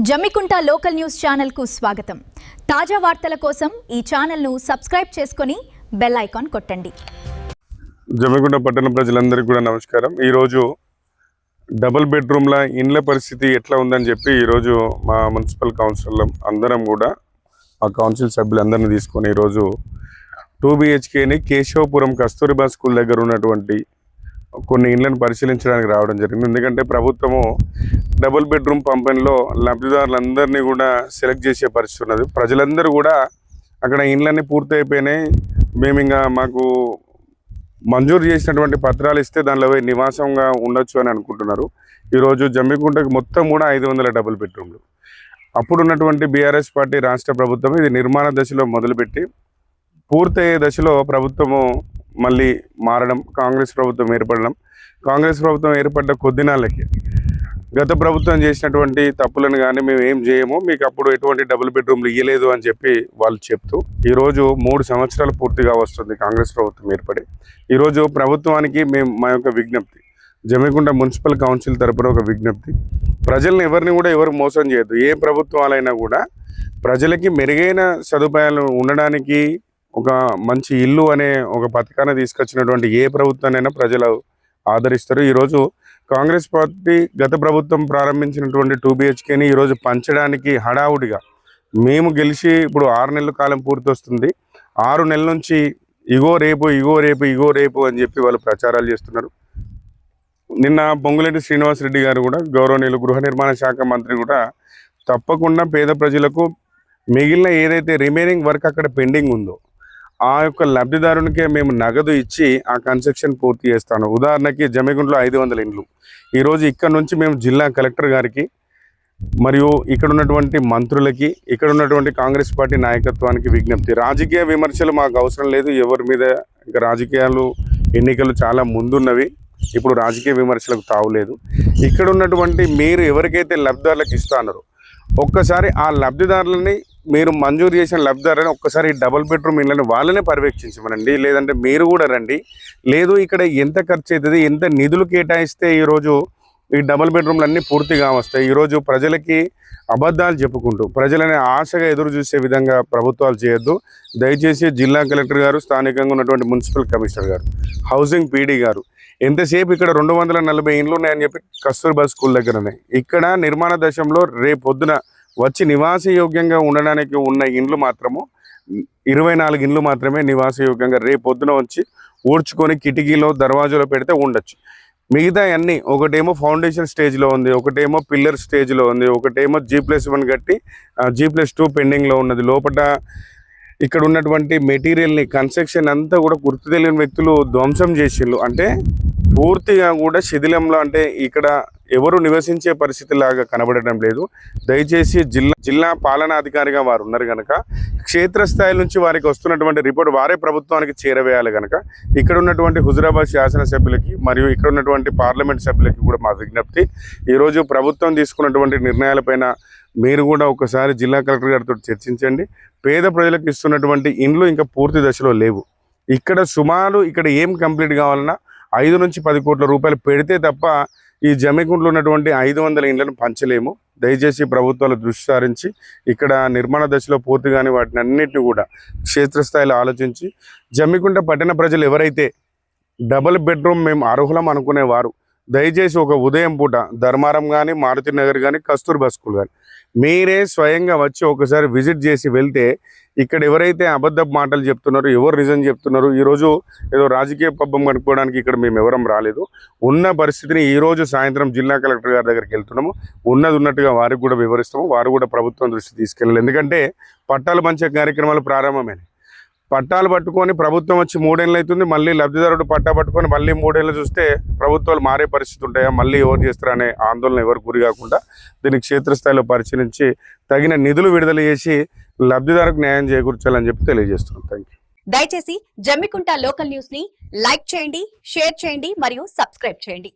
Jammikunta local news channel కు స్వాగతం. తాజా వార్తల కోసం ఈ ఛానల్ ను సబ్స్క్రైబ్ చేసుకొని బెల్ ఐకాన్ కొట్టండి. జమ్మికుంట పట్టణ ప్రజలందరికీ కూడా నమస్కారం. ఈ రోజు డబుల్ బెడ్రూమ్ల ఇండ్ల పరిస్థితి ఎట్లా ఉందని చెప్పి ఈ రోజు మా మున్సిపల్ కౌన్సిల్ అందరం కూడా ఆ కౌన్సిల్ సభ్యులందరినీ తీసుకొని ఈ రోజు 2 BHKని కేశవపురం కస్తూరిబా స్కూల్ దగ్గర ఉన్నటువంటి కొన్ని ఇండ్లను పరిశీలించడానికి రావడం జరిగింది. ఎందుకంటే ప్రభుత్వము డబుల్ బెడ్రూమ్ పంపిణీలో లబ్ధిదారులందరినీ కూడా సెలెక్ట్ చేసే పరిస్థితి ఉన్నది. ప్రజలందరూ కూడా అక్కడ ఇండ్లన్నీ పూర్తయిపోయినాయి, మేము ఇంకా మాకు మంజూరు చేసినటువంటి పత్రాలు ఇస్తే దానిలో నివాసంగా ఉండొచ్చు అని అనుకుంటున్నారు. ఈరోజు జమ్మికుంటకు మొత్తం కూడా 500 డబుల్ బెడ్రూమ్లు. అప్పుడున్నటువంటి బీఆర్ఎస్ పార్టీ రాష్ట్ర ప్రభుత్వం ఇది నిర్మాణ దశలో మొదలుపెట్టి పూర్తయ్యే దశలో ప్రభుత్వము మళ్ళీ మారడం, కాంగ్రెస్ ప్రభుత్వం ఏర్పడడం, కాంగ్రెస్ ప్రభుత్వం ఏర్పడ్డ కొద్ది నాళ్ళకి గత ప్రభుత్వం చేసినటువంటి తప్పులను కానీ మేము ఏం చేయము, మీకు అప్పుడు ఎటువంటి డబుల్ బెడ్రూమ్లు ఇవ్వలేదు అని చెప్పి వాళ్ళు చెప్తూ ఈరోజు 3 సంవత్సరాలు పూర్తిగా వస్తుంది కాంగ్రెస్ ప్రభుత్వం ఏర్పడి. ఈరోజు ప్రభుత్వానికి మేము మా యొక్క విజ్ఞప్తి, జమ్మికుంట మున్సిపల్ కౌన్సిల్ తరపున ఒక విజ్ఞప్తి, ప్రజల్ని ఎవరిని కూడా ఎవరు మోసం చేయొద్దు. ఏ ప్రభుత్వాలైనా కూడా ప్రజలకి మెరుగైన సదుపాయాలు ఉండడానికి ఒక మంచి ఇల్లు అనే ఒక పథకాన్ని తీసుకొచ్చినటువంటి ఏ ప్రభుత్వాన్నైనా ప్రజలు ఆదరిస్తారు. ఈరోజు కాంగ్రెస్ పార్టీ గత ప్రభుత్వం ప్రారంభించినటువంటి 2 BHKని ఈరోజు పంచడానికి హడావుడిగా మేము గెలిచి ఇప్పుడు 6 నెలల కాలం పూర్తి వస్తుంది. 6 నెలల నుంచి ఇగో రేపు ఇగో రేపు ఇగో రేపు అని చెప్పి వాళ్ళు ప్రచారాలు చేస్తున్నారు. నిన్న పొంగులేటి శ్రీనివాసరెడ్డి గారు కూడా, గౌరవనీయులు గృహ నిర్మాణ శాఖ మంత్రి కూడా తప్పకుండా పేద ప్రజలకు మిగిలిన ఏదైతే రిమైనింగ్ వర్క్ అక్కడ పెండింగ్ ఉందో ఆ యొక్క లబ్ధిదారునికే మేము నగదు ఇచ్చి ఆ కన్స్ట్రక్షన్ పూర్తి చేస్తాను. ఉదాహరణకి జమ్మిగుంటలో 500 ఇండ్లు. ఈరోజు ఇక్కడ నుంచి మేము జిల్లా కలెక్టర్ గారికి మరియు ఇక్కడ ఉన్నటువంటి మంత్రులకి, ఇక్కడ ఉన్నటువంటి కాంగ్రెస్ పార్టీ నాయకత్వానికి విజ్ఞప్తి, రాజకీయ విమర్శలు మాకు అవసరం లేదు. ఎవరి మీద ఇంకా రాజకీయాలు ఎన్నికలు చాలా ముందున్నవి, ఇప్పుడు రాజకీయ విమర్శలకు తావులేదు. ఇక్కడ ఉన్నటువంటి మీరు ఎవరికైతే లబ్ధిదారులకు ఇస్తారో ఒక్కసారి ఆ లబ్ధిదారులని, మీరు మంజూరు చేసిన లబ్ధిదారులని ఒక్కసారి డబుల్ బెడ్రూమ్ ఇళ్ళని వాళ్ళనే పర్యవేక్షించమనండి. లేదంటే మీరు కూడా రండి. లేదు ఇక్కడ ఎంత ఖర్చు అవుతుంది, ఎంత నిధులు కేటాయిస్తే ఈరోజు ఈ డబుల్ బెడ్రూమ్లు అన్నీ పూర్తిగా వస్తాయి. ఈరోజు ప్రజలకి అబద్ధాలు చెప్పుకుంటూ ప్రజలని ఆశగా ఎదురు చూసే విధంగా ప్రభుత్వాలు చేయొద్దు. దయచేసి జిల్లా కలెక్టర్ గారు, స్థానికంగా ఉన్నటువంటి మున్సిపల్ కమిషనర్ గారు, హౌసింగ్ పీడీ గారు, ఎంతసేపు ఇక్కడ 240 ఇండ్లు ఉన్నాయని చెప్పి కస్తూర్బా స్కూల్ దగ్గర ఉన్నాయి. ఇక్కడ నిర్మాణ దశలో రేపు పొద్దున వచ్చి నివాసయోగ్యంగా ఉండడానికి ఉన్న ఇండ్లు మాత్రము 24 ఇండ్లు మాత్రమే నివాసయోగ్యంగా రేపు పొద్దున వచ్చి ఊడ్చుకొని కిటికీలో దర్వాజాలో పెడితే ఉండొచ్చు. మిగతా అన్నీ ఒకటేమో ఫౌండేషన్ స్టేజ్లో ఉంది, ఒకటేమో పిల్లర్ స్టేజ్లో ఉంది, ఒకటేమో G+1 కట్టి G+2 పెండింగ్లో ఉన్నది. లోపల ఇక్కడ ఉన్నటువంటి మెటీరియల్ని, కన్స్ట్రక్షన్ అంతా కూడా గుర్తు తెలియని వ్యక్తులు ధ్వంసం చేసిండ్రు. అంటే పూర్తిగా కూడా శిథిలంలో, అంటే ఇక్కడ ఎవరు నివసించే పరిస్థితి లాగా కనబడడం లేదు. దయచేసి జిల్లా పాలనాధికారిగా వారు ఉన్నారు కనుక క్షేత్రస్థాయి నుంచి వారికి వస్తున్నటువంటి రిపోర్ట్ వారే ప్రభుత్వానికి చేరవేయాలి కనుక ఇక్కడ ఉన్నటువంటి హుజురాబాద్ శాసనసభ్యులకి మరియు ఇక్కడ ఉన్నటువంటి పార్లమెంట్ సభ్యులకి కూడా మా విజ్ఞప్తి, ఈరోజు ప్రభుత్వం తీసుకున్నటువంటి నిర్ణయాలపైన మీరు కూడా ఒకసారి జిల్లా కలెక్టర్ గారితో చర్చించండి. పేద ప్రజలకు ఇస్తున్నటువంటి ఇండ్లు ఇంకా పూర్తి దశలో లేవు. ఇక్కడ సుమారు ఇక్కడ ఏం కంప్లీట్ కావాలన్నా 5 నుంచి 10 కోట్ల రూపాయలు పెడితే తప్ప ఈ జమ్మికుంటలో ఉన్నటువంటి 500 ఇండ్లను పంచలేము. దయచేసి ప్రభుత్వాలు దృష్టి సారించి ఇక్కడ నిర్మాణ దశలో పూర్తిగానే వాటిని అన్నింటినీ కూడా క్షేత్రస్థాయిలో ఆలోచించి జమ్మికుంట పట్టణ ప్రజలు ఎవరైతే డబుల్ బెడ్రూమ్ మేము అర్హులం అనుకునేవారు దయచేసి ఒక ఉదయం పూట ధర్మారం కానీ, మారుతి నగర్ కానీ, కస్తూర్బా స్కూల్ కానీ మీరే స్వయంగా వచ్చి ఒకసారి విజిట్ చేసి వెళ్తే ఇక్కడ ఎవరైతే అబద్ధపు మాటలు చెప్తున్నారో, ఎవరు నిజం చెప్తున్నారు, ఈరోజు ఏదో రాజకీయ పబ్బం కనుక్కోవడానికి ఇక్కడ మేము ఎవరం రాలేదు. ఉన్న పరిస్థితిని ఈరోజు సాయంత్రం జిల్లా కలెక్టర్ గారి దగ్గరికి వెళ్తున్నాము. ఉన్నది ఉన్నట్టుగా వారికి కూడా వివరిస్తాము. వారు కూడా ప్రభుత్వం దృష్టి తీసుకెళ్ళాలి. ఎందుకంటే పట్టాలు పంచే కార్యక్రమాలు ప్రారంభమైనవి. పట్టాలు పట్టుకొని ప్రభుత్వం వచ్చి 3 ఏళ్ళు అవుతుంది, మళ్ళీ లబ్ధిదారుడు పట్టా పట్టుకొని మళ్ళీ 3 ఏళ్ళు చూస్తే ప్రభుత్వాలు మారే పరిస్థితి ఉంటాయా, మళ్ళీ ఎవరు చేస్తారనే ఆందోళన ఎవరు గురి కాకుండా దీన్ని క్షేత్రస్థాయిలో పరిశీలించి తగిన నిధులు విడుదల చేసి లబ్ధిదారుకు న్యాయం చేకూర్చాలని చెప్పి తెలియజేస్తున్నాం. Thank you. దయచేసి జమ్మికుంట లోకల్ న్యూస్ ని లైక్ చేయండి, షేర్ చేయండి మరియు సబ్స్క్రైబ్ చేయండి.